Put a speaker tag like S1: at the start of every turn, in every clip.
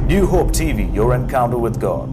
S1: New Hope TV, your encounter with God.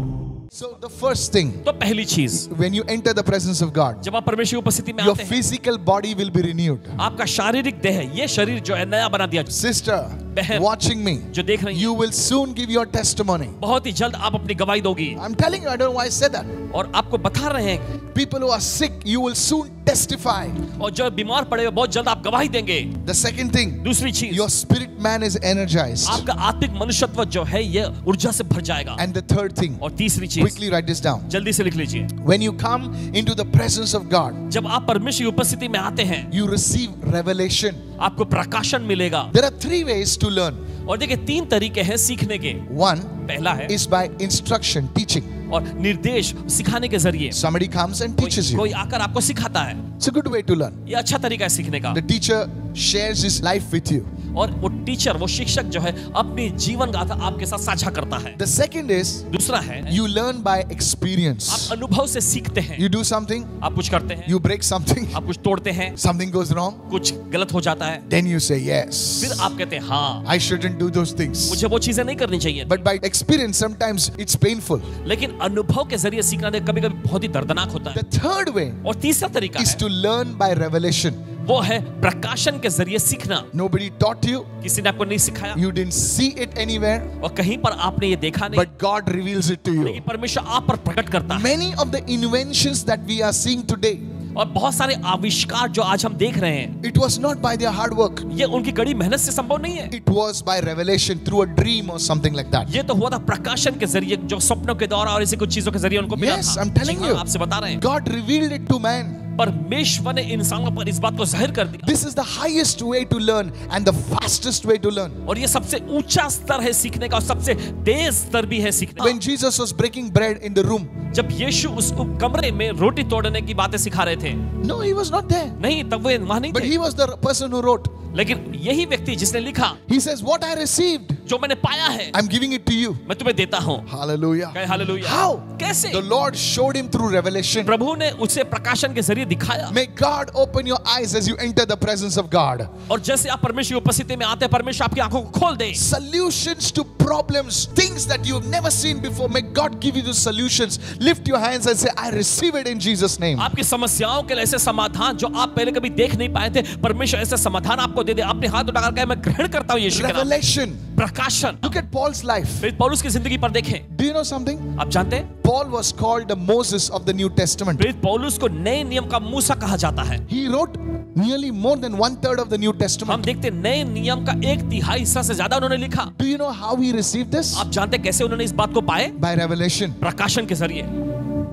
S2: So the first thing,
S3: तो पहली चीज,
S2: when you enter the presence of God,
S3: जब आप परमेश्वर की उपस्थिति में
S2: your
S3: आते हैं,
S2: physical body will be renewed.
S3: आपका शारीरिक देह, ये शरीर जो है नया बना दिया।
S2: Sister,
S3: बहन,
S2: watching me,
S3: जो देख रही
S2: you
S3: है,
S2: will soon give your testimony.
S3: बहुत ही जल्द आप अपनी गवाही दोगी।
S2: I'm telling you, I don't know why I said that.
S3: और आपको बता रहे हैं,
S2: People who are sick, you will soon testify.
S3: और जो बीमार पड़े बहुत जल्द आप गवाही देंगे।
S2: The second thing,
S3: दूसरी चीज,
S2: your spirit man is energized.
S3: आपका आत्मिक मनुष्यत्व जो है ये ऊर्जा से भर जाएगा।
S2: And the third thing,
S3: और तीसरी चीज,
S2: quickly write this down.
S3: जल्दी से लिख लीजिए,
S2: When you come into the presence of God,
S3: जब आप परमेश्वर की उपस्थिति में आते हैं,
S2: you receive revelation.
S3: आपको प्रकाशन मिलेगा।
S2: There are 3 ways to learn.
S3: और देखिए 3 तरीके हैं सीखने के।
S2: One
S3: पहला है
S2: is by instruction, teaching.
S3: और निर्देश सिखाने के जरिए।
S2: Somebody comes and teaches you.
S3: कोई आकर आपको सिखाता है।
S2: It's a good way to learn.
S3: ये अच्छा तरीका है सीखने का।
S2: The teacher shares his life with you.
S3: और वो टीचर, वो शिक्षक जो है अपनी जीवन गाथा आपके साथ साझा करता है।
S2: The second is
S3: दूसरा है,
S2: you learn by experience.
S3: आप अनुभव से सीखते हैं।
S2: You do something,
S3: आप कुछ करते हैं,
S2: you break something,
S3: आप कुछ तोड़ते हैं,
S2: something goes wrong,
S3: कुछ गलत हो जाता है,
S2: then you say
S3: फिर
S2: yes.
S3: आप कहते हैं हाँ,
S2: I shouldn't do those things.
S3: मुझे वो चीजें नहीं करनी चाहिए।
S2: But by experience, sometimes it's painful.
S3: लेकिन अनुभव के जरिए सीखना कभी-कभी बहुत ही दर्दनाक होता है।
S2: The third way
S3: और तीसरा तरीका
S2: is
S3: है,
S2: to learn by revelation.
S3: वो है प्रकाशन के जरिए सीखना।
S2: Nobody taught you,
S3: किसी ने आपको नहीं सिखाया,
S2: you didn't see it anywhere,
S3: और कहीं पर आपने ये देखा नहीं,
S2: but God reveals it to you.
S3: लेकिन परमेश्वर आप पर प्रकट करता है।
S2: Many of the inventions that we are seeing today,
S3: और बहुत सारे आविष्कार जो आज हम देख रहे हैं,
S2: it was not by their hard work.
S3: ये उनकी कड़ी मेहनत से संभव नहीं है।
S2: It was by revelation through a dream or something like that.
S3: ये तो हुआ था प्रकाशन के जरिए, जो सपनों के द्वारा और ऐसी कुछ चीजों के जरिए उनको मिला
S2: Yes,
S3: था।
S2: I'm telling
S3: जी हाँ,
S2: you.
S3: आपसे बता रहे हैं,
S2: God revealed it to man.
S3: परमेश्वर ने इंसानों पर इस बात को जाहिर कर दिया।
S2: This is the highest way to learn and the fastest way to learn.
S3: और ये सबसे ऊंचा स्तर है सीखने का, और सबसे तेज स्तर भी है सीखने
S2: When
S3: का।
S2: Jesus was breaking bread in the room,
S3: जब यीशु उस कमरे में रोटी तोड़ने की बातें सिखा रहे थे,
S2: no, he was not there.
S3: नहीं, तब वो वहां नहीं
S2: But
S3: थे,
S2: he was the person who wrote.
S3: लेकिन यही व्यक्ति जिसने लिखा,
S2: He says, what I received,
S3: जो मैंने पाया है
S2: I'm giving it to you.
S3: मैं तुम्हें देता हूँ।
S2: Hallelujah.
S3: कहे हालेलुया।
S2: How?
S3: कैसे?
S2: The Lord showed him through revelation.
S3: प्रभु ने उसे प्रकाशन के जरिए दिखाया।
S2: May God open your eyes as you enter the presence of God.
S3: और जैसे आप परमेश्वर की उपस्थिति में आते हैं, परमेश्वर आपकी आंखों को खोल दे।
S2: Solutions to problems, things that you have never seen before. May God give you the solutions. Lift your hands and say, I receive it in Jesus' name.
S3: आपकी समस्याओं के लिए ऐसे समाधान जो आप पहले कभी देख नहीं पाए थे, परमेश्वर ऐसे समाधान आपको दे दे। अपने हाथ उठाकर कहे, मैं ग्रहण करता हूँ यीशु के नाम।
S2: Revelation.
S3: प्रकाशन।
S2: Look at Paul's life.
S3: फिर पौलुस की जिंदगी पर देखें।
S2: Do you know something?
S3: आप जानते हैं,
S2: Paul was called the Moses of the New Testament.
S3: फिर पौलुस को नए नियम का मूसा कहा जाता है।
S2: He wrote nearly more than 1/3 of the New
S3: हम
S2: Testament.
S3: देखते हैं नए नियम का 1/3 हिस्सा से ज्यादा उन्होंने लिखा।
S2: Do you know how he received this?
S3: आप जानते हैं कैसे उन्होंने इस बात को पाए?
S2: By revelation.
S3: प्रकाशन के जरिए।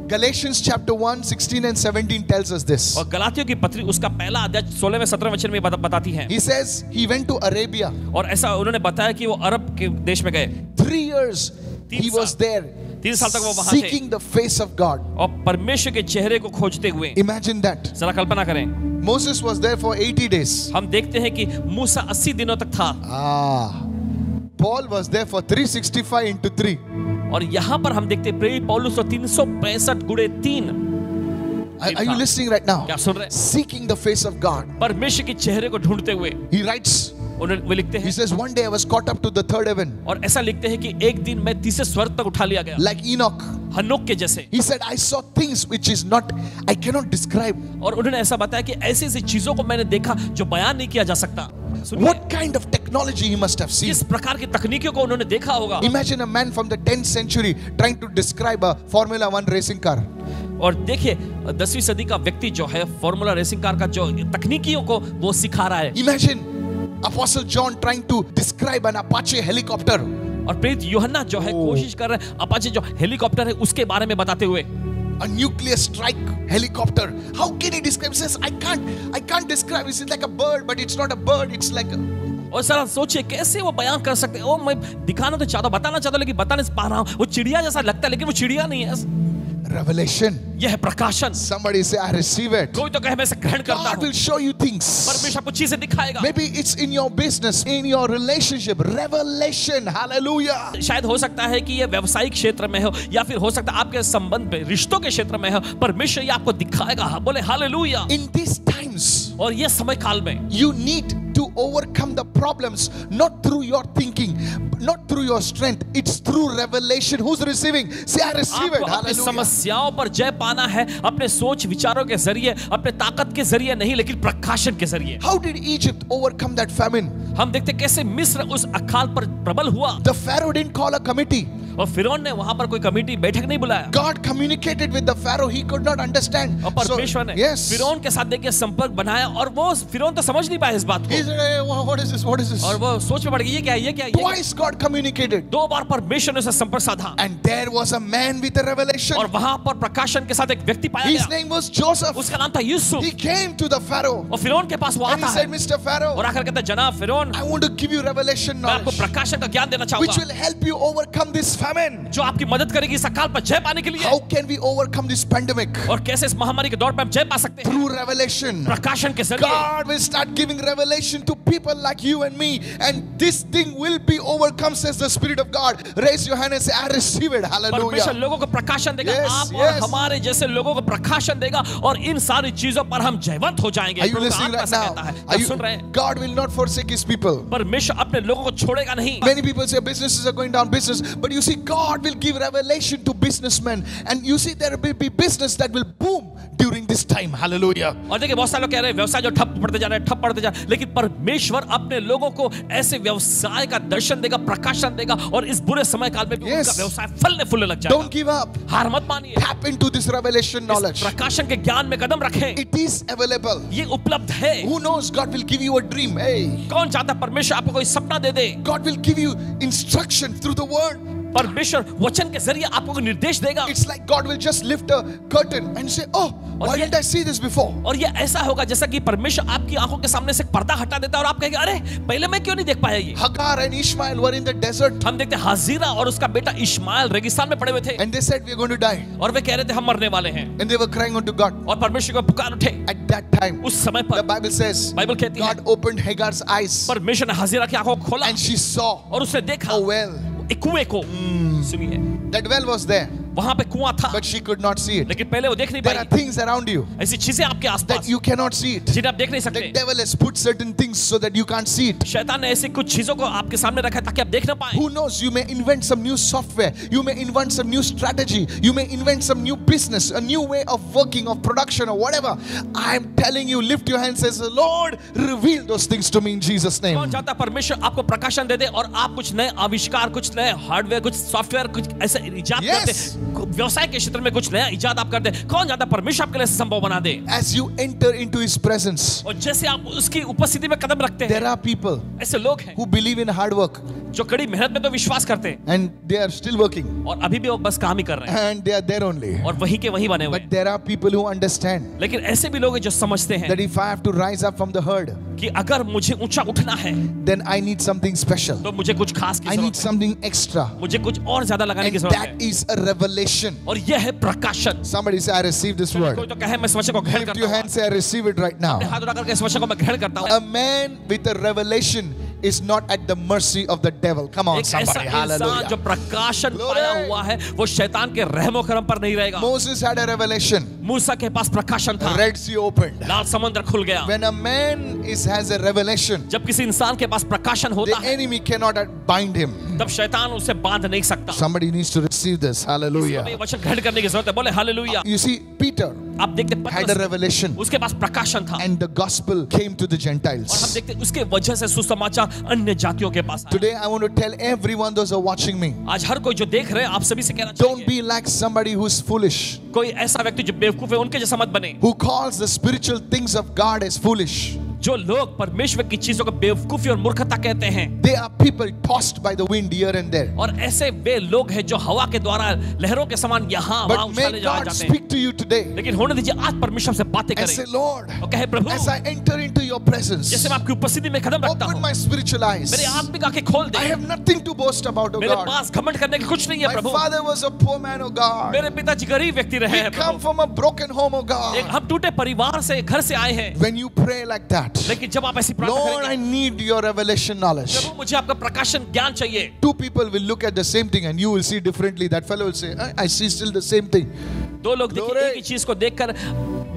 S2: Galatians chapter 1, 16 and 17 tells us this.
S3: और गलातियों की पत्री उसका पहला अध्याय 16वें 17वें वचन में बताती है।
S2: He says he went to Arabia.
S3: और ऐसा उन्होंने बताया कि वो अरब के देश में गए।
S2: 3 years he was there
S3: 3 साल तक वो वहां थे,
S2: seeking the face of God.
S3: और परमेश्वर के चेहरे को खोजते हुए।
S2: Imagine that.
S3: जरा कल्पना करें,
S2: Moses was there for 80 days.
S3: हम देखते हैं कि मूसा 80 दिनों तक था।
S2: Paul was there for 365 into 3.
S3: और यहाँ पर हम देखते हैं प्रेरित पौलुस तो 365 गुणे 3।
S2: Are you listening right now?
S3: क्या सुन रहे हैं?
S2: Seeking the face of God.
S3: परमेश्वर के चेहरे को ढूंढते हुए
S2: He writes,
S3: उन्होंने वो लिखते
S2: he
S3: हैं,
S2: says, one day I was caught up to the third heaven,
S3: और ऐसा लिखते हैं कि एक दिन मैं तीसरे स्वर्ग तक उठा लिया गया,
S2: like Enoch.
S3: हनोक के जैसे।
S2: He said, I saw things which is not, I cannot describe.
S3: और उन्होंने ऐसा बताया कि ऐसी ऐसी चीजों को मैंने देखा जो बयान नहीं किया जा सकता। सुनिए,
S2: What kind of technology he must have seen.
S3: किस प्रकार की तकनीकियों को उन्होंने देखा होगा।
S2: Imagine a man from the 10th century trying to describe a Formula 1 racing car.
S3: और देखिए 10वीं सदी का व्यक्ति जो है फॉर्मूला रेसिंग कार का जो तकनीकियों को वो सिखा रहा है।
S2: Imagine Apostle John trying to describe an Apache helicopter.
S3: और प्रेरित यूहन्ना जो है कोशिश कर रहे हैं अपाचे जो हेलीकॉप्टर है उसके बारे में बताते हुए।
S2: A nuclear strike helicopter. How can he describe? He says, I can't describe. It's like a bird, but it's not a bird. It's like a...
S3: और सर सोचिए कैसे वो बयान कर सकते हैं। ओ मैं दिखाना तो चाहता, बताना चाहता लेकिन बता नहीं पा रहा हूँ। वो चिड़िया जैसा लगता है लेकिन वो चिड़िया नहीं है।
S2: Revelation.
S3: यह है प्रकाशन।
S2: Somebody say, I receive it.
S3: कोई तो कहे मैं इसे ग्रहण करता
S2: God
S3: हूँ।
S2: will show you things.
S3: परमेश्वर आपको चीजें दिखाएगा।
S2: Maybe it's in your business, in your relationship. Revelation. Hallelujah.
S3: शायद हो सकता है कि ये व्यवसायिक क्षेत्र में हो, या फिर हो सकता है आपके संबंध में, रिश्तों के क्षेत्र में हो। परमेश्वर ये आपको दिखाएगा। बोले हालेलुया।
S2: In these times,
S3: और ये समय काल में
S2: you need to overcome the problems not through your thinking, not through through your strength. It's through revelation. Who's receiving? Say, I receive it.
S3: आपको अपनी
S2: Hallelujah.
S3: समस्याओं पर जय पाना है अपने सोच विचारों के जरिए, अपने ताकत के जरिए नहीं, लेकिन प्रकाशन के जरिए।
S2: How did Egypt overcome that famine?
S3: हम देखते कैसे मिस्र उस अकाल पर प्रबल हुआ।
S2: The Pharaoh didn't call a committee.
S3: और फिरौन ने वहां पर कोई कमेटी बैठक नहीं बुलाया।
S2: God communicated with the Pharaoh. He could not understand.
S3: और परमेश्वर ने
S2: yes.
S3: फिरौन के साथ देखिए संपर्क बनाया और वो फिरौन तो समझ नहीं पाया इस बात
S2: He
S3: को।
S2: said, hey, what is this? What is this?
S3: और वो सोच में पड़ गई, ये क्या है, ये क्या है, ये क्या है?
S2: Twice God communicated.
S3: 2 बार परमेश्वर ने उससे संपर्क साधा।
S2: And there was a man with a revelation.
S3: और वहां पर प्रकाशन के साथ एक व्यक्ति पाया
S2: His
S3: गया।
S2: name was Joseph.
S3: उसका नाम था Yusuf.
S2: He came to the Pharaoh.
S3: और फिरौन के पास वो
S2: And he
S3: आता
S2: said,
S3: है
S2: Mr. Pharaoh,
S3: और आकर कहता है, जनाब फिरौन,
S2: I want to give you revelation
S3: मैं आपको
S2: knowledge
S3: प्रकाशन का ज्ञान देना
S2: which
S3: चाहूंगा
S2: will help you overcome this famine.
S3: जो आपकी मदद करेगी इस अकाल पर जय पाने के लिए।
S2: How can we overcome this pandemic?
S3: और कैसे इस महामारी के दौर पर हम जय पा सकते हैं?
S2: Through revelation.
S3: प्रकाशन के जरिए।
S2: God will start giving revelation to people like you and me, and this thing will be overcome, says the Spirit of God. Raise your hand and say, I receive it.
S3: परमेश्वर
S2: Hallelujah.
S3: लोगों को प्रकाशन देगा,
S2: Yes,
S3: आप और
S2: yes.
S3: हमारे जैसे लोगों को प्रकाशन देगा और इन सारी चीजों पर हम जयवंत हो जाएंगे।
S2: Are you
S3: प्रभु का
S2: listening
S3: आत्मा
S2: right
S3: ऐसा
S2: now?
S3: कहता है।
S2: Are
S3: आप
S2: you,
S3: सुन रहे हैं?
S2: God will not forsake His people.
S3: परमेश्वर अपने लोगों को छोड़ेगा नहीं।
S2: Many people say businesses are going down, business, but you see, God will give revelation to businessmen, and you see, there will be business that will boom during this time. Hallelujah.
S3: और देखिए बहुत सारे लोग कह रहे हैं व्यवसाय जो ठप पड़ते जा रहे हैं, ठप पड़ते जा रहे हैं, लेकिन परमेश्वर अपने लोगों को ऐसे व्यवसाय का दर्शन देगा, प्रकाशन देगा और इस बुरे समय काल में भी
S2: Yes.
S3: उनका व्यवसाय फलने फूलने लग जाएगा।
S2: Don't give up.
S3: हार मत मानिए।
S2: Tap into this revelation
S3: इस
S2: knowledge.
S3: प्रकाशन के ज्ञान में कदम रखें।
S2: It is available.
S3: ये उपलब्ध है।
S2: Who knows? God will give you a dream. Hey,
S3: कौन चाहता है परमेश्वर आपको कोई सपना दे दे?
S2: God will give you instruction through the word.
S3: परमेश्वर वचन के जरिए आपको कोई निर्देश देगा।
S2: It's like God will just lift a curtain and say, oh, why didn't I see this before?
S3: और ये ऐसा होगा जैसा कि परमेश्वर आपकी आंखों के सामने से पर्दा हटा देता है और आप कहेंगे, अरे पहले मैं क्यों नहीं देख पाया ये?
S2: Hagar and Ishmael were in the desert,
S3: हम देखते हैं हाजिरा और उसका बेटा इश्माइल रेगिस्तान में पड़े हुए थे
S2: and they said, we're going to die.
S3: और वे कह रहे थे हम मरने वाले हैं
S2: And they were crying unto God.
S3: और परमेश्वर को पुकार उठे।
S2: At that time,
S3: उस समय
S2: the
S3: पर
S2: Bible says,
S3: बाइबल कहती है
S2: God opened Hagar's eyes,
S3: परमेश्वर ने हाजिरा की आंखों को खोला
S2: and she saw
S3: और उसने देखा
S2: a well.
S3: एक कुएं को। सुनिए,
S2: That well was there,
S3: वहां पे कुआं था
S2: but she could not see it.
S3: लेकिन पहले वो देख नहीं
S2: There are
S3: pi.
S2: things around you
S3: ऐसी चीजें आपके
S2: that
S3: आसपास
S2: you cannot see it.
S3: जिन्हें आप देख नहीं
S2: The
S3: सकते।
S2: devil has put certain things so that you can't see it.
S3: शैतान ने ऐसी कुछ चीजों को आपके सामने रखा है ताकि आप देख ना पाए।
S2: Who knows? You may invent some new software. You may invent some new strategy. You may invent some new business, a new way of working, of production, or whatever. I'm telling you, lift your hands and say, Lord, reveal those things to me in Jesus'
S3: कौन
S2: name.
S3: चाहता है परमेश्वर आपको प्रकाशन दे दे और आप कुछ नए आविष्कार, कुछ नए हार्डवेयर, कुछ सॉफ्टवेयर, कुछ ऐसे इजाद
S2: Yes.
S3: कर दे, व्यवसाय के क्षेत्र में कुछ नया इजाद आप कर दे। कौन चाहता है परमेश्वर आपके लिए संभव बना दे?
S2: As you enter into His presence,
S3: और जैसे आप उसकी उपस्थिति में कदम रखते
S2: there
S3: हैं,
S2: are people
S3: ऐसे लोग हैं
S2: who believe in hard work
S3: जो कड़ी मेहनत में तो विश्वास करते हैं
S2: and they are still working
S3: और अभी भी वो बस काम ही कर रहे हैं
S2: and they are there only.
S3: और वहीं के वहीं बने हुए
S2: But
S3: हैं।
S2: there are people who understand
S3: लेकिन ऐसे भी लोग हैं जो समझते हैं
S2: that if I have to rise up from the herd,
S3: कि अगर मुझे ऊंचा उठना है
S2: then I need something special.
S3: तो मुझे कुछ खास की
S2: I need
S3: जरूरत है,
S2: something extra.
S3: मुझे कुछ और ज्यादा लगाने
S2: And
S3: की जरूरत
S2: that
S3: है
S2: is a revelation.
S3: और यह है प्रकाशन।
S2: Somebody say, I receive this
S3: कोई
S2: word.
S3: तो कहे मैं इस वचन को ग्रहण
S2: Lift
S3: करता
S2: your
S3: हूं।
S2: hand, say, I receive it right now.
S3: अपने हाथ उठा करके इस वचन को मैं ग्रहण करता हूं।
S2: A man with a revelation is not at the mercy of the devil. Come on,
S3: एक ऐसा
S2: somebody.
S3: इंसान जो
S2: Hallelujah.
S3: प्रकाशन
S2: Glory.
S3: पाया हुआ है वो शैतान के रहमो करम पर नहीं रहेगा।
S2: Moses had a revelation.
S3: मूसा के पास प्रकाशन था,
S2: Red Sea opened.
S3: लाल समुद्र खुल गया।
S2: When a man has a revelation,
S3: जब किसी इंसान के पास प्रकाशन
S2: the
S3: होता है
S2: enemy cannot bind him.
S3: तब शैतान उसे बांध नहीं सकता।
S2: Somebody needs to receive this.
S3: हमें
S2: Hallelujah.
S3: ये वचन ग्रहण करने की जरूरत है। बोले हालेलुया।
S2: You see, Peter
S3: आप देखते
S2: had a
S3: पतरस,
S2: revelation
S3: उसके पास प्रकाशन था
S2: and the gospel came to the
S3: और हम
S2: Gentiles.
S3: देखते उसके वजह से सुसमाचार अन्य जातियों के पास आया।
S2: Today, I want to tell everyone, those who are watching me,
S3: आज हर कोई जो देख रहे हैं आप सभी से कहना
S2: don't
S3: चाहिए,
S2: be like somebody who's foolish,
S3: कोई ऐसा व्यक्ति जो बेवकूफ है उनके जैसा मत बने।
S2: who calls the spiritual things of God as foolish.
S3: जो लोग परमेश्वर की चीजों को बेवकूफी और मूर्खता कहते हैं,
S2: They are people tossed by the wind here and there.
S3: और ऐसे वे लोग हैं जो हवा के द्वारा लहरों के समान यहाँ वहाँ
S2: But
S3: उछाले
S2: may
S3: जाए
S2: God
S3: जाते हैं।
S2: speak to you today
S3: लेकिन होने दीजिए आज परमेश्वर से बातें
S2: and
S3: करें
S2: say, Lord,
S3: और कहे प्रभु
S2: as I enter into your presence,
S3: जैसे मैं आपकी उपस्थिति में कदम रखता
S2: open
S3: हूँ
S2: my spiritual eyes.
S3: मेरे आत्मिक आंखें खोल दे।
S2: I have nothing to boast about, oh
S3: मेरे
S2: God.
S3: पास घमंड करने की कुछ नहीं है
S2: My
S3: Prabhu.
S2: father was a poor man, oh God.
S3: मेरे पिताजी गरीब व्यक्ति रहे
S2: We
S3: हैं
S2: come
S3: Prabhu.
S2: from a broken home, oh God.
S3: हम टूटे परिवार से घर से आए हैं,
S2: When you pray like that,
S3: लेकिन जब आप ऐसी प्रार्थना
S2: Lord, I
S3: करेंगे,
S2: need your revelation knowledge.
S3: प्रभु मुझे आपका प्रकाशन ज्ञान चाहिए।
S2: Two people will look at the same thing and you will see differently. That fellow will say, I see still the same thing.
S3: दो लोग देखिए
S2: Glory.
S3: एक ही चीज को देखकर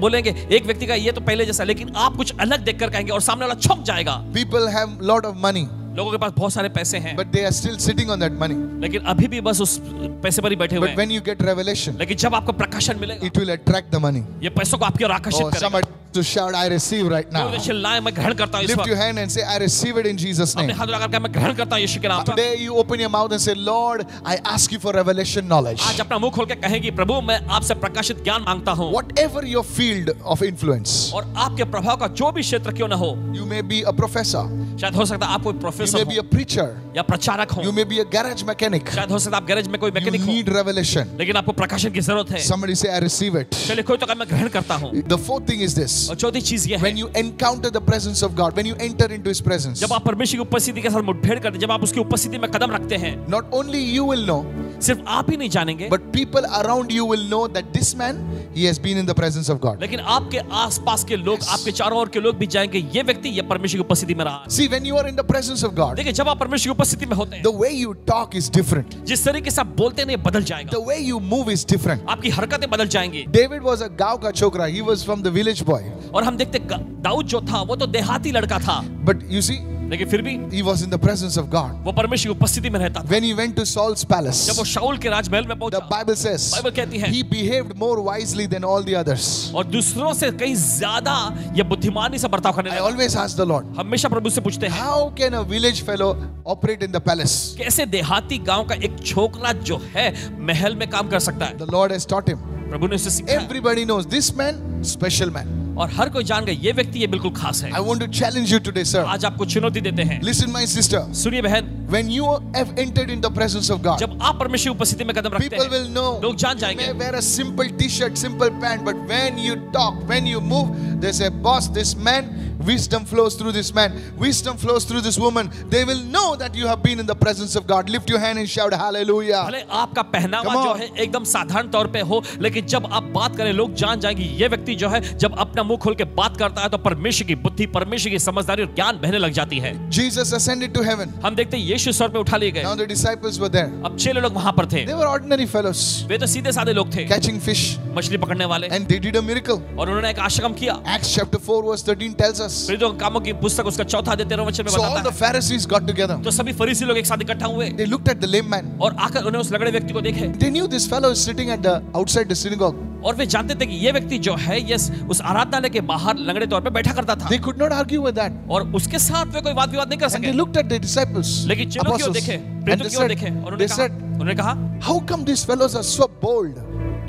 S3: बोलेंगे, एक व्यक्ति का ये तो पहले जैसा, लेकिन आप कुछ अलग देखकर कहेंगे और सामने वाला छौंक जाएगा।
S2: People have lot of money.
S3: लोगों के पास बहुत सारे पैसे हैं,
S2: but they are still sitting on that money.
S3: लेकिन अभी भी बस उस पैसे पर ही बैठे हुए
S2: But
S3: हैं।
S2: when you get revelation,
S3: लेकिन जब आपको प्रकाशन मिलेगा,
S2: it will attract the money.
S3: ये पैसों को आपकी ओर आकर्षित
S2: Oh,
S3: करेगा।
S2: somebody to shout, I receive right now.
S3: तो चिल्लाएं, मैं ग्रहण करता हूं इस
S2: Lift your
S3: वक्त।
S2: hand and say, I receive it in Jesus'
S3: अपने
S2: name.
S3: हाथ लगा कर मैं ग्रहण करता हूं यीशु के नाम पर।
S2: Today you open your mouth and say, Lord, I ask you for revelation knowledge.
S3: आज अपना मुंह खोल के कहेंगे, प्रभु मैं आपसे प्रकाशित ज्ञान मांगता हूं।
S2: Whatever your field of influence,
S3: और आपके प्रभाव का जो भी क्षेत्र क्यों ना हो,
S2: you may be a professor,
S3: शायद हो सकता है आप कोई
S2: you
S3: प्रोफेसर
S2: may
S3: हो
S2: be a preacher,
S3: या प्रचारक हो,
S2: you may be a garage mechanic.
S3: शायद हो सकता है आप गैरेज में कोई
S2: You
S3: मैकेनिक हो,
S2: need revelation.
S3: लेकिन आपको प्रकाशन की जरूरत है।
S2: Somebody say, I receive it.
S3: चलिए कोई तो कहे मैं ग्रहण करता हूं।
S2: The fourth thing is this.
S3: और चौथी चीज ये है,
S2: When you encounter the presence of God, when you enter into His presence,
S3: जब आप परमेश्वर की उपस्थिति के साथ मुठभेड़ करते हैं, जब आप उसकी उपस्थिति में कदम रखते हैं,
S2: not only you will know,
S3: सिर्फ आप ही नहीं जानेंगे,
S2: but people around you will know that this man, he has been in the presence of God.
S3: लेकिन आपके आसपास के लोग, आपके चारों ओर के लोग भी जाएंगे, ये व्यक्ति ये परमेश्वर की उपस्थिति में रहा है।
S2: See, when you are in the presence of God,
S3: देखिए जब आप परमेश्वर की उपस्थिति में होते हैं,
S2: the way you talk is different.
S3: जिस तरीके से आप बोलते हैं ये बदल जाएगा,
S2: The way you move is different.
S3: आपकी हरकतें बदल जाएंगी।
S2: David was a गांव का छोकरा. He was from the village boy.
S3: और हम देखते दाऊद जो था वो तो देहाती लड़का था,
S2: But you see,
S3: लेकिन फिर भी
S2: he was in the presence of God.
S3: वो परमेश्वर की उपस्थिति में रहता था।
S2: When he went to Saul's
S3: जब
S2: palace,
S3: वो शाऊल के राजमहल में
S2: the
S3: पहुंचा,
S2: Bible says,
S3: बाइबल कहती है,
S2: he behaved more wisely than all the others.
S3: और दूसरों से कहीं ज्यादा ये बुद्धिमानी से बर्ताव करने
S2: I
S3: लगा।
S2: always ask the Lord,
S3: हमेशा प्रभु से पूछते हैं,
S2: how can a village fellow operate in the palace?
S3: कैसे देहाती गांव का एक छोकरा जो है महल में काम कर सकता है?
S2: The Lord has taught him.
S3: प्रभु ने उसे सिखाया,
S2: Everybody knows this man, special man.
S3: और हर कोई जान गया ये व्यक्ति ये बिल्कुल खास है।
S2: I want to challenge you today, sir.
S3: आज आपको चुनौती देते हैं,
S2: Listen, my sister.
S3: सुनिए बहन,
S2: When you have entered in the presence of God,
S3: जब आप परमेश्वर की उपस्थिति में कदम रखते
S2: people will
S3: हैं,
S2: know.
S3: लोग जान
S2: You
S3: जाएंगे।
S2: may wear a simple t-shirt, simple pant, but when you talk, when you move, they say, boss, this man, wisdom flows through this man, wisdom flows through this woman. They will know that you have been in the presence of God. Lift your hand and shout hallelujah.
S3: भले आपका पहनावा
S2: Come
S3: जो
S2: on.
S3: है एकदम साधारण तौर पे हो, लेकिन जब आप बात करें लोग जान जाएंगे ये व्यक्ति जो है जब अपना मुंह खोल के बात करता है तो परमेश्वर की बुद्धि, परमेश्वर की समझदारी और ज्ञान बहने लग जाती है।
S2: Jesus ascended to heaven.
S3: हम देखते हैं यीशु स्वर्ग में उठा लिए गए।
S2: Now the disciples were there.
S3: अब 6 लोग वहां पर थे,
S2: They were ordinary fellows,
S3: वे तो सीधे साधे लोग थे,
S2: catching fish,
S3: मछली पकड़ने वाले,
S2: and they did a miracle.
S3: और उन्होंने एक आश्रम किया।
S2: Acts chapter 4 verse 13 tells us.
S3: प्रेरितों के कामों की पुस्तक उसका 4 अध्याय 13 वचन में
S2: So all
S3: बताता
S2: the
S3: है,
S2: Pharisees got together.
S3: तो सभी फरीसी लोग एक साथ इकट्ठा हुए
S2: They looked at the lame man.
S3: और आकर उन्हें उस लगड़े व्यक्ति को देखे,
S2: They knew this fellow is sitting at the outside the synagogue.
S3: और वे जानते थे कि ये व्यक्ति जो है ये उस आराधनालय के बाहर लंगड़े तौर पे बैठा करता था,
S2: They could not argue with that.
S3: और उसके साथ वे कोई वाद विवाद नहीं कर
S2: And
S3: सके।
S2: they looked at the disciples,
S3: लेकिन चेलों की ओर
S2: apostles,
S3: देखे,
S2: and
S3: प्रेरितों
S2: they
S3: की ओर
S2: said,
S3: देखे, और
S2: they
S3: उन्होंने
S2: said,
S3: कहा,
S2: how come these fellows are so bold?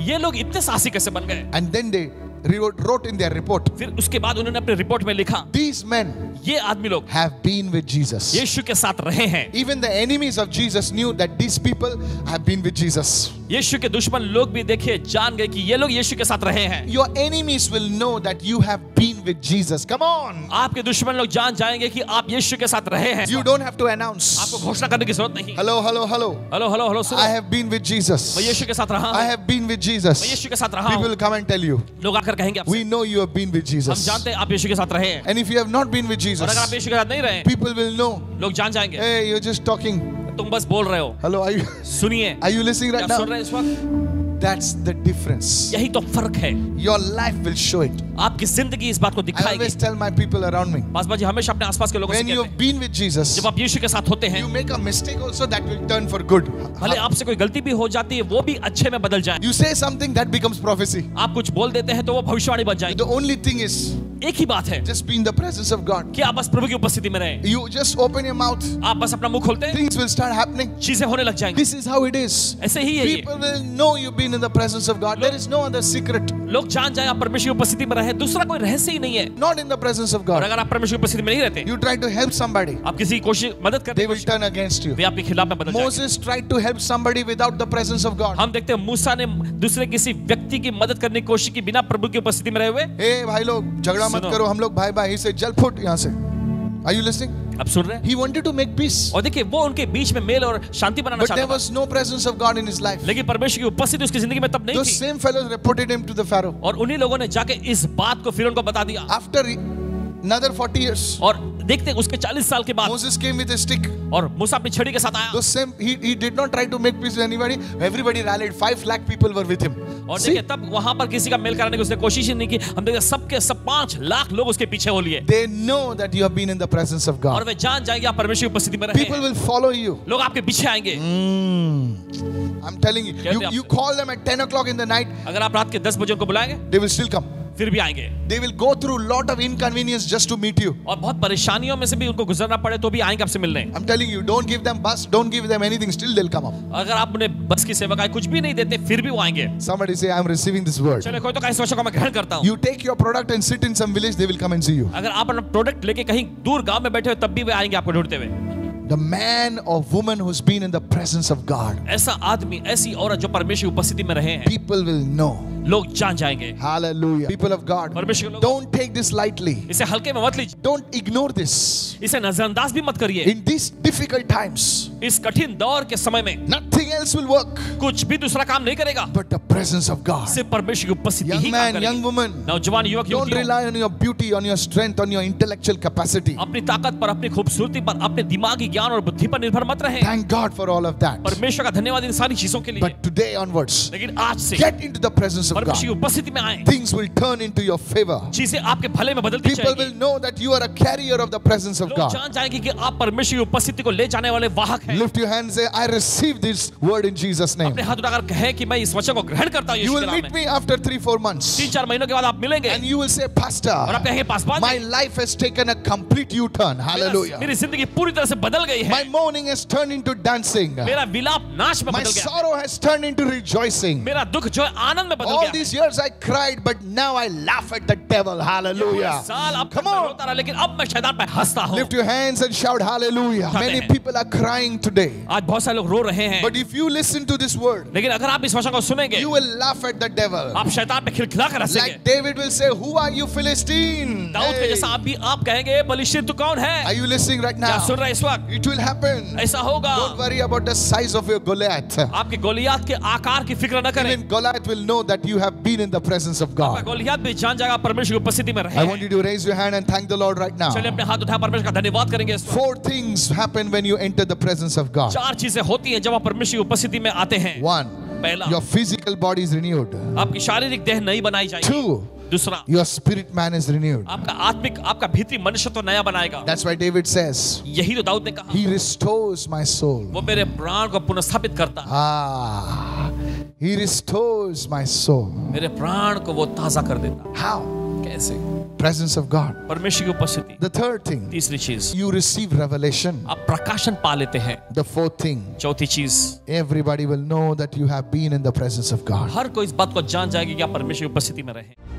S3: ये लोग इतने साहसी कैसे बन गए?
S2: And then they wrote in their report,
S3: फिर उसके बाद उन्होंने अपने रिपोर्ट में लिखा,
S2: these men
S3: ये आदमी लोग
S2: have been with Jesus.
S3: यीशु के साथ रहे हैं।
S2: Even the enemies of Jesus knew that these people have been with Jesus.
S3: यीशु के दुश्मन लोग भी देखे, जान गए कि ये लोग यीशु के साथ रहे हैं।
S2: Your enemies will know that you have been with Jesus. Come on.
S3: आपके दुश्मन लोग जान जाएंगे कि आप यीशु के साथ रहे हैं।
S2: You don't have to announce.
S3: आपको घोषणा करने की जरूरत नहीं।
S2: Hello, hello, hello.
S3: Hello hello hello, सुनो,
S2: I have been with Jesus.
S3: मैं यीशु के साथ रहा
S2: I
S3: हूँ,
S2: have been with Jesus.
S3: मैं यीशु के साथ रहा
S2: People
S3: हूँ।
S2: will come and tell you,
S3: लोग आकर कहेंगे आपसे,
S2: we know you have been with
S3: हम
S2: Jesus.
S3: जानते हैं आप यीशु के साथ रहे हैं।
S2: And if you have not been with
S3: और अगर आप
S2: Jesus,
S3: यीशु के साथ नहीं रहे,
S2: people will know,
S3: लोग जान जाएंगे
S2: hey, you're just talking.
S3: तुम बस बोल रहे हो।
S2: Hello, are you
S3: सुनिए,
S2: listening right
S3: क्या सुन
S2: now?
S3: रहे हैं इस वक्त?
S2: That's the difference.
S3: यही तो फर्क है।
S2: Your life will show it.
S3: आपकी जिंदगी इस बात को
S2: I
S3: दिखाएगी।
S2: always tell my people around me,
S3: पासवाजी हमेशा अपने आसपास के लोगों से
S2: when you
S3: कहते
S2: have
S3: हैं,
S2: been with Jesus,
S3: जब आप यीशु के साथ होते हैं,
S2: you make a mistake also that will turn for good.
S3: भले आपसे कोई गलती भी हो जाती है, वो भी अच्छे में बदल जाए।
S2: You say something that becomes prophecy.
S3: आप कुछ बोल देते हैं तो वो भविष्यवाणी बन जाएगी।
S2: The only thing is
S3: एक ही बात है
S2: just be in the presence of God.
S3: कि आप बस प्रभु की उपस्थिति में रहें।
S2: You just open your mouth,
S3: आप बस अपना मुंह खोलते हैं,
S2: things will start happening.
S3: चीजें होने लग जाएंगी।
S2: This is how it is.
S3: ऐसे ही है ये।
S2: People will know you've been in the presence of God. There is no other secret.
S3: लोग जान जाए आप परमेश्वर की उपस्थिति में रहे, दूसरा कोई रहस्य ही नहीं है।
S2: Not in the presence of
S3: और
S2: God.
S3: अगर आप परमेश्वर की उपस्थिति में नहीं रहते,
S2: You try to help somebody,
S3: आप किसी की कोशिश मदद करते
S2: they will turn against you.
S3: वे आपके खिलाफ में बदल जाएंगे।
S2: Moses tried to help somebody without the presence of God.
S3: हम देखते हैं मूसा ने दूसरे किसी व्यक्ति की मदद करने की कोशिश की बिना प्रभु की उपस्थिति में रहे हुए।
S2: Hey भाई लोग झगड़ा मत
S3: सुनो।
S2: करो, हम लोग भाई भाई. He said, "जल फुट यहाँ से." Are you listening?
S3: अब सुन रहे हैं?
S2: He wanted to make peace,
S3: और देखिए वो उनके बीच में मेल और शांति बनाना
S2: but there
S3: चाहता था,
S2: was no presence of God in his life.
S3: लेकिन परमेश्वर की उपस्थिति उसकी जिंदगी में तब नहीं
S2: Those
S3: थी।
S2: same fellows reported him to the Pharaoh.
S3: और उन्हीं लोगों ने जाके इस बात को फिरौन को बता दिया।
S2: After Another 40 years.
S3: और देखते हैं उसके 40 साल के बाद
S2: Moses came with a stick.
S3: और मूसा अपनी छड़ी के साथ आया।
S2: The same, he did not try to make peace with anybody. Everybody rallied. 5 lakh people were with him.
S3: और
S2: See?
S3: देखिए तब वहां पर किसी का मेल कराने की उसने कोशिश ही नहीं की। हम देखते सबके सब 5 लाख लोग उसके पीछे हो लिए।
S2: They know that you have been in the presence of
S3: और
S2: God.
S3: वे जान जाएंगे आप परमेश्वर की उपस्थिति में रहे
S2: People
S3: हैं।
S2: will follow you.
S3: लोग आपके पीछे आएंगे।
S2: I'm telling you, you call them at 10 o'clock in the night,
S3: अगर आप रात के 10 बजे उनको बुलाएंगे
S2: they will still come.
S3: फिर भी आएंगे।
S2: They will go through lot of inconvenience just to meet you.
S3: और बहुत परेशानियों में से भी उनको गुजरना पड़े तो भी आएंगे आपसे मिलने।
S2: I'm telling you, don't give them bus, don't give them anything, still they'll come up.
S3: अगर आप उन्हें बस की सेवा का कुछ भी नहीं देते फिर भी वो आएंगे।
S2: Somebody say, I'm receiving this word.
S3: चले कोई तो कहीं वचन को मैं ग्रहण करता हूँ।
S2: You take your product and sit in some village, they will come and see you.
S3: अगर आप अपना प्रोडक्ट लेके कहीं दूर गांव में बैठे हो तब भी वे आएंगे आपको ढूंढते हुए।
S2: The man or woman who's been in the presence of God,
S3: ऐसा आदमी ऐसी औरत जो परमेश्वर की उपस्थिति में रहे हैं
S2: people will know.
S3: लोग जान जाएंगे।
S2: Hallelujah. People of God,
S3: परमेश्वर के लोग
S2: don't take this lightly.
S3: इसे हल्के में मत लीजिए।
S2: Don't ignore this.
S3: इसे नजरअंदाज भी मत करिए।
S2: In these difficult times,
S3: इस कठिन दौर के समय में
S2: nothing else will work
S3: कुछ भी दूसरा काम नहीं करेगा।
S2: but the presence of God.
S3: सिर्फ परमेश्वर की उपस्थिति
S2: Young
S3: ही काम
S2: man,
S3: करेगी।
S2: young woman,
S3: नौजवान युवक
S2: don't
S3: युवतियों,
S2: rely on your beauty, on your strength, on your intellectual capacity.
S3: अपनी ताकत पर, अपनी खूबसूरती पर, अपने दिमागी ज्ञान और बुद्धि पर निर्भर मत रहे।
S2: Thank God for all of that.
S3: परमेश्वर का धन्यवाद इन सारी चीजों के लिए।
S2: But today onwards,
S3: लेकिन आज से
S2: get into the presence of
S3: परमेश्वर की
S2: God.
S3: उपस्थिति में आए।
S2: Things will turn into your favor.
S3: चीजें आपके भले में बदलती
S2: People will
S3: जाएंगी।
S2: know that you are a carrier of the presence of
S3: लोग
S2: God.
S3: जान जाएंगे कि आप परमेश्वर की उपस्थिति को ले जाने वाले वाहक हैं।
S2: Lift your hand and say, I receive this word in Jesus' name.
S3: अपने हाथ उठाकर कहे कि मैं इस वचन को ग्रहण करता हूँ
S2: You
S3: यीशु के
S2: will
S3: नाम
S2: meet
S3: में।
S2: me after 3-4 months.
S3: 3-4 महीनों के बाद आप मिलेंगे
S2: And you will say,
S3: और
S2: Pastor,
S3: आप कहेंगे Paswan
S2: my life has taken a complete U-turn. Hallelujah.
S3: मेरी जिंदगी पूरी तरह से बदल गई है।
S2: My mourning has turned into dancing.
S3: मेरा विलाप नाच में
S2: My
S3: बदल गया।
S2: sorrow has turned into rejoicing.
S3: मेरा दुख जो है आनंद में बदल
S2: All
S3: गया।
S2: these years I cried, but now I laugh at the devil. Hallelujah.
S3: साल अब
S2: Come
S3: तक मैं
S2: on.
S3: रोता रहा लेकिन अब मैं शैतान पे हंसता हूँ।
S2: Lift your hands and shout hallelujah. Many people are crying today.
S3: आज बहुत सारे लोग रो रहे हैं।
S2: But if you listen to this word,
S3: लेकिन अगर आप इस वचन को सुनेंगे
S2: you will laugh at the devil.
S3: आप शैतान पे खिलखिला कर हंसेंगे।
S2: Like David will say, who are you, Philistine?
S3: Dawood के
S2: Hey.
S3: जैसा आप कहेंगे बलिष्ठ तू कौन है?
S2: Are you listening right
S3: क्या
S2: now?
S3: सुन रहे हैं इस वक्त?
S2: It will happen.
S3: ऐसा होगा।
S2: Don't worry about the size of your Goliath.
S3: आपके गोलियात के आकार की फिक्र न करें।
S2: Even Goliath will know that you have been in the presence of
S3: आपका
S2: God.
S3: गोलियात भी जान जाएगा परमेश्वर की उपस्थिति में रहे
S2: I
S3: हैं।
S2: want you to raise your hand and thank the Lord right now.
S3: चलिए अपने हाथ उठाए परमेश्वर का धन्यवाद करेंगे इस वक्त।
S2: 4 things happen when you enter the presence of God.
S3: 4 चीजें होती हैं जब आप परमेश्वर की उपस्थिति में आते हैं।
S2: 1,
S3: पहला,
S2: your physical body is renewed.
S3: आपकी शारीरिक देह नई बनाई जाएगी।
S2: 2,
S3: दूसरा,
S2: your spirit man is renewed.
S3: आपका आत्मिक, आपका भीतरी मनुष्य तो नया बनाएगा।
S2: That's why David says,
S3: यही तो दाऊद ने कहा,
S2: He restores my soul.
S3: वो मेरे प्राण को पुनर्स्थापित करता है।
S2: He restores my soul.
S3: मेरे प्राण को वो ताजा कर देता है।
S2: How?
S3: कैसे?
S2: Presence of God.
S3: परमेश्वर की उपस्थिति।
S2: The third thing,
S3: तीसरी चीज,
S2: you receive revelation.
S3: आप प्रकाशन पा लेते हैं।
S2: The fourth thing,
S3: चौथी चीज,
S2: everybody will know that you have been in the presence of God.
S3: हर कोई इस बात को जान जाएगी कि आप परमेश्वर की उपस्थिति में रहे।